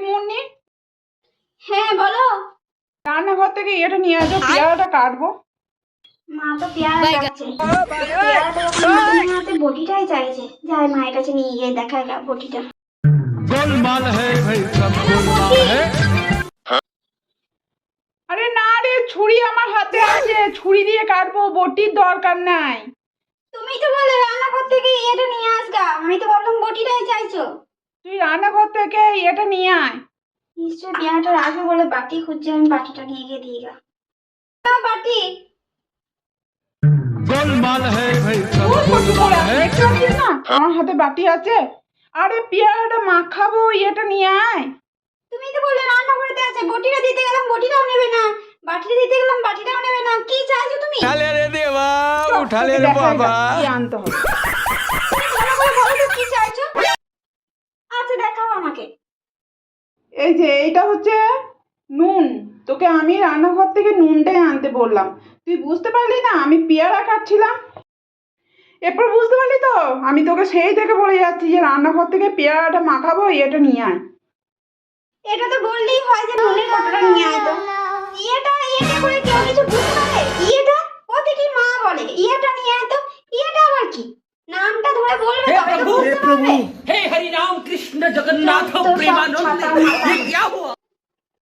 মুন্নি, হ্যাঁ বলো। রান্নাঘর থেকে এটা নিয়ে আসো, পেয়ারাটা কাটবো। মা তো পেয়ারা কাটছে। পেয়ারাটা যখন হাতে হাতে বটিটাই চাইছে, যাই মায়ের কাছে নিয়ে গিয়ে দেখাই গা বটিটা। गोलमाल है भाई सब गोलमाल है। আরে না রে, ছুরি আমার হাতে আছে, ছুরি দিয়ে কাটবো, বটির দরকার নাই। তুমি তো বলে রান্নাঘর থেকে এটা নিয়ে আসগা, আমি তো ভাবলাম বটিটাই চাইছো। তুই রান্নাঘর থেকে এটা নিয়ে আয়। নিশ্চয়ই পেয়ারাটা রাখবে বলে বাটি খুঁজছে, আমি বাটিটা নিয়ে গিয়ে দিয়ে গা। বাটি गोलमाल है भाई सब ওই কচু गोलमाल পোড়া, है। দেখতে পাচ্ছিস না আমার হাতে বাটি আছে। আরে পেয়ারাটা মাখাবো, এটা নিয়ে আয়। তুমি তো বললে রান্নাঘরেতে আছে, বটিটা দিতে গেলাম বটিটাও নেবে না, বাটিটা দিতে গেলাম বাটিটাও নেবে না, কি চাইছো তুমি? उठा ले रे देवा, চল, उठा ले তোকে रे দেখাই গা, बाबा। কি আনতে হবে। ভালো করে বলো তো কি চাইছো। আচ্ছা দেখাও আমাকে। এই যে এইটা হচ্ছে নুন। তোকে আমি রান্নাঘর থেকে নুনটাই আনতে বললাম, তুই বুঝতে পারলি না আমি পেয়ারা কাটছিলাম। এরপর বুঝতে পারলি তো, আমি তোকে সেই থেকে বলে যাচ্ছি যে রান্নাঘর থেকে পেয়ারাটা মাখাবো, এটা নিয়ে আয়। এটা তো বললেই হয় যে নুনের কতটা নিয়ে আয় তো। ইয়েটা ইয়েটা করে কেউ কিছু বুঝতে পারে? ইয়েটা প্রতিটি মা বলে ইয়েটা নিয়ে আয় তো। ইয়েটা আবার কি? নামটা ধরে বলবে তবে তো বুঝতে পারবে। हे हरि राम कृष्ण जगन्नाथ तो सब प्रेमानंद छाता माता। ये क्या हुआ?